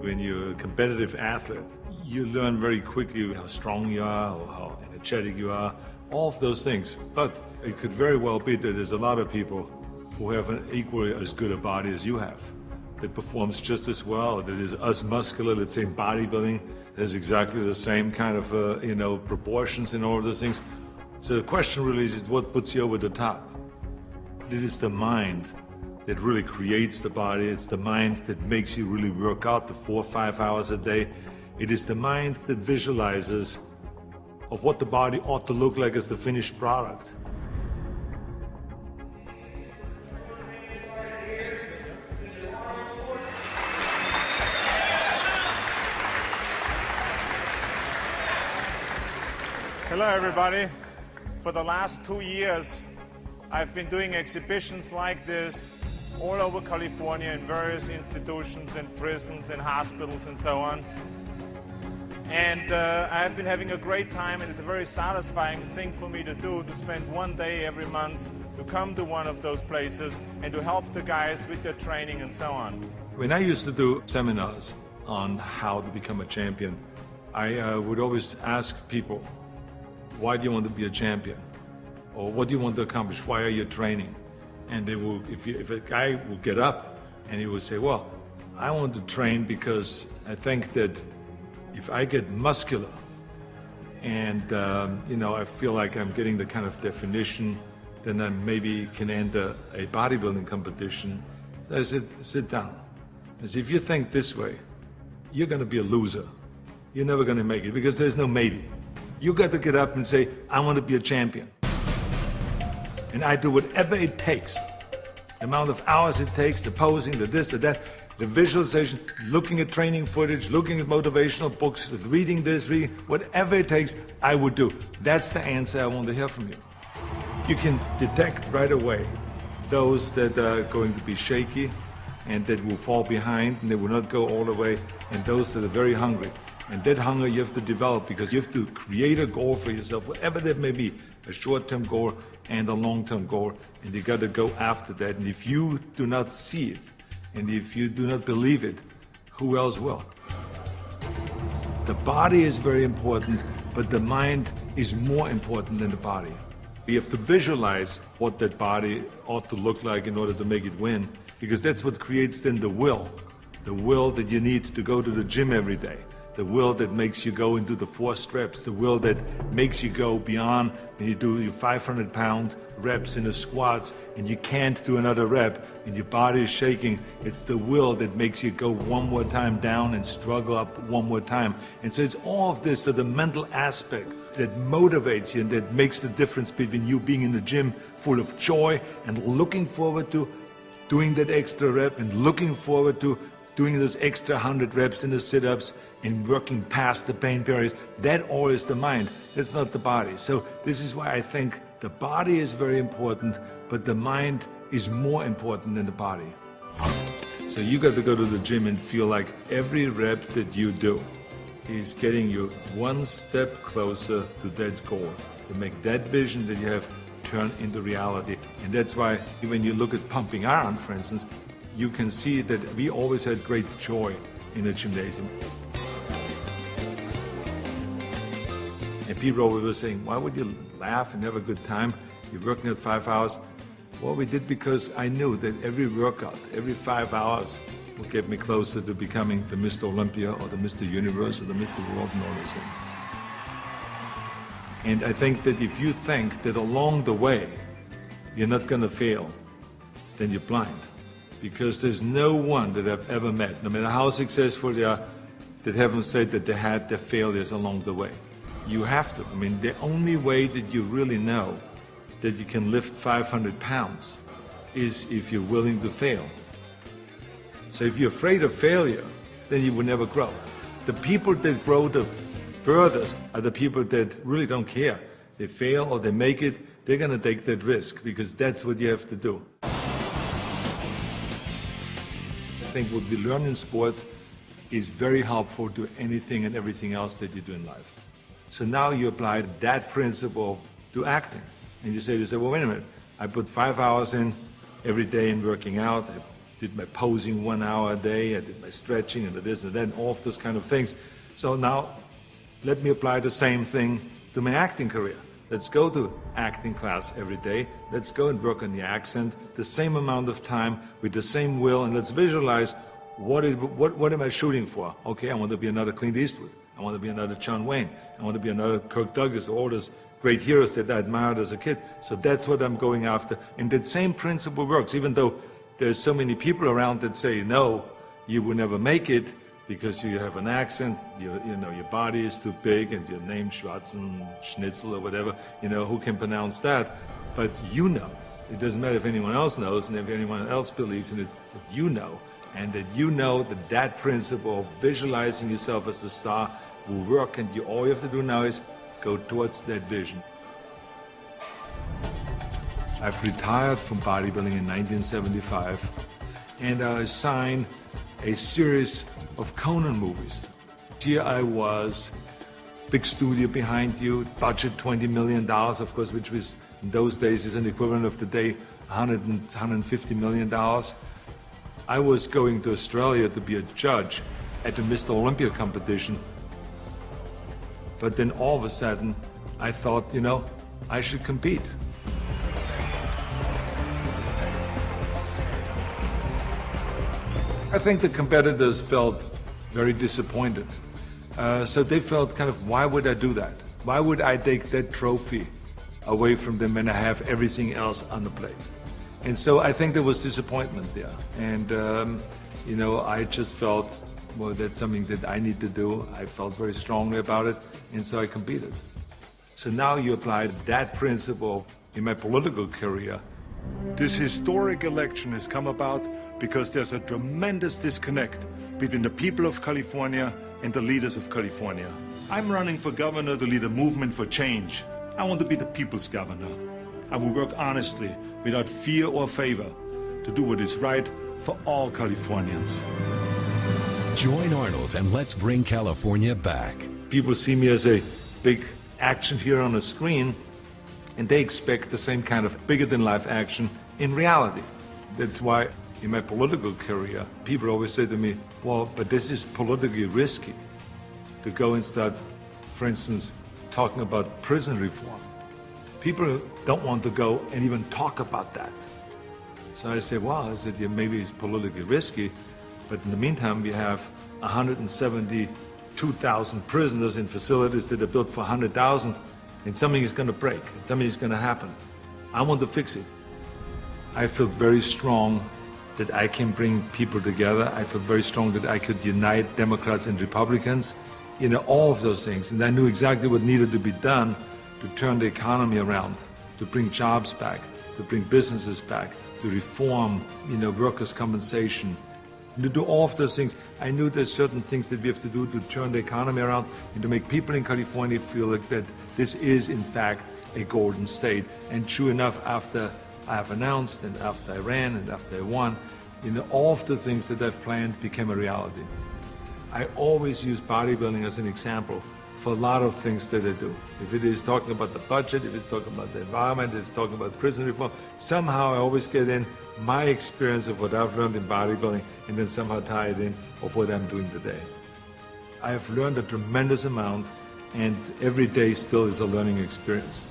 when you're a competitive athlete, you learn very quickly how strong you are or how energetic you are, all of those things. But it could very well be that there's a lot of people who have an equally as good a body as you have, that performs just as well, that is as muscular, let's say in bodybuilding, there's exactly the same kind of proportions in all of those things. So the question really is what puts you over the top? It is the mind that really creates the body. It's the mind that makes you really work out the 4 or 5 hours a day. It is the mind that visualizes of what the body ought to look like as the finished product. Hello everybody. For the last 2 years, I've been doing exhibitions like this all over California in various institutions and prisons and hospitals and so on. And I've been having a great time, and it's a very satisfying thing for me to do, to spend one day every month to come to one of those places and to help the guys with their training and so on. When I used to do seminars on how to become a champion, I would always ask people, why do you want to be a champion? Or what do you want to accomplish? Why are you training? And they will, if a guy will get up and he will say, well, I want to train because I think that if I get muscular and I feel like I'm getting the kind of definition, then I maybe can enter a bodybuilding competition. I said, sit down. I said, if you think this way, you're going to be a loser. You're never going to make it because there's no maybe. You got to get up and say, I want to be a champion. And I do whatever it takes. The amount of hours it takes, the posing, the this, the that, the visualization, looking at training footage, looking at motivational books, reading this, reading, whatever it takes, I would do. That's the answer I want to hear from you. You can detect right away those that are going to be shaky and that will fall behind and they will not go all the way, and those that are very hungry. And that hunger you have to develop because you have to create a goal for yourself, whatever that may be, a short-term goal and a long-term goal, and you got to go after that. And if you do not see it, and if you do not believe it, who else will? The body is very important, but the mind is more important than the body. You have to visualize what that body ought to look like in order to make it win, because that's what creates then the will that you need to go to the gym every day. The will that makes you go into the 4 reps, the will that makes you go beyond when you do your 500-pound reps in the squats and you can't do another rep and your body is shaking. It's the will that makes you go one more time down and struggle up one more time. And so it's all of this, so the mental aspect that motivates you and that makes the difference between you being in the gym full of joy and looking forward to doing that extra rep and looking forward to doing those extra 100 reps in the sit-ups and working past the pain barriers. That all is the mind. That's not the body. So this is why I think the body is very important, but the mind is more important than the body. So you got to go to the gym and feel like every rep that you do is getting you one step closer to that goal, to make that vision that you have turn into reality. And that's why when you look at pumping iron, for instance, you can see that we always had great joy in the gymnasium. And people always were saying, why would you laugh and have a good time? You're working at 5 hours. Well, we did because I knew that every workout, every 5 hours, would get me closer to becoming the Mr. Olympia or the Mr. Universe or the Mr. World and all those things. And I think that if you think that along the way you're not going to fail, then you're blind. Because there's no one that I've ever met, no matter how successful they are, that haven't said that they had their failures along the way. You have to. I mean, the only way that you really know that you can lift 500 pounds is if you're willing to fail. So if you're afraid of failure, then you will never grow. The people that grow the furthest are the people that really don't care. They fail or they make it, they're going to take that risk because that's what you have to do. I think what we learn in sports is very helpful to anything and everything else that you do in life. So now you apply that principle to acting. And you say to yourself, well, wait a minute, I put 5 hours in every day in working out, I did my posing 1 hour a day, I did my stretching and the this and that, and all of those kind of things. So now, let me apply the same thing to my acting career. Let's go to acting class every day. Let's go and work on the accent, the same amount of time, with the same will, and let's visualize what am I shooting for? Okay, I want to be another Clint Eastwood. I want to be another John Wayne. I want to be another Kirk Douglas, all those great heroes that I admired as a kid. So that's what I'm going after. And that same principle works, even though there's so many people around that say, no, you will never make it because you have an accent, your body is too big, and your name Schnitzel or whatever, who can pronounce that? But you know. It doesn't matter if anyone else knows and if anyone else believes in it, but you know. And that you know that principle of visualizing yourself as a star will work, and all you have to do now is go towards that vision. I've retired from bodybuilding in 1975, and I signed a series of Conan movies. Here I was, big studio behind you, budget $20 million, of course, which was in those days is an equivalent of today $150 million. I was going to Australia to be a judge at the Mr. Olympia competition. But then all of a sudden, I thought, I should compete. I think the competitors felt very disappointed. So they felt kind of, why would I do that? Why would I take that trophy away from them when I have everything else on the plate? And so I think there was disappointment there. And, I just felt, well, that's something that I need to do. I felt very strongly about it, and so I competed. So now you apply that principle in my political career. This historic election has come about because there's a tremendous disconnect between the people of California and the leaders of California. I'm running for governor to lead a movement for change. I want to be the people's governor. I will work honestly, without fear or favor, to do what is right for all Californians. Join Arnold and let's bring California back. People see me as a big action hero on a screen, and they expect the same kind of bigger-than-life action in reality. That's why in my political career, people always say to me, well, but this is politically risky to go and start, for instance, talking about prison reform. People don't want to go and even talk about that. So I say, well, yeah, maybe it's politically risky, but in the meantime, we have 172,000 prisoners in facilities that are built for 100,000, and something is going to break, and something is going to happen. I want to fix it. I feel very strong that I can bring people together. I feel very strong that I could unite Democrats and Republicans, all of those things. And I knew exactly what needed to be done to turn the economy around, to bring jobs back, to bring businesses back, to reform, workers' compensation, and to do all of those things. I knew there's certain things that we have to do to turn the economy around and to make people in California feel like that this is, in fact, a golden state. And true enough, after I have announced, and after I ran, and after I won, all of the things that I've planned became a reality. I always use bodybuilding as an example for a lot of things that I do. If it is talking about the budget, if it's talking about the environment, if it's talking about prison reform, somehow I always get in my experience of what I've learned in bodybuilding and then somehow tie it in of what I'm doing today. I have learned a tremendous amount, and every day still is a learning experience.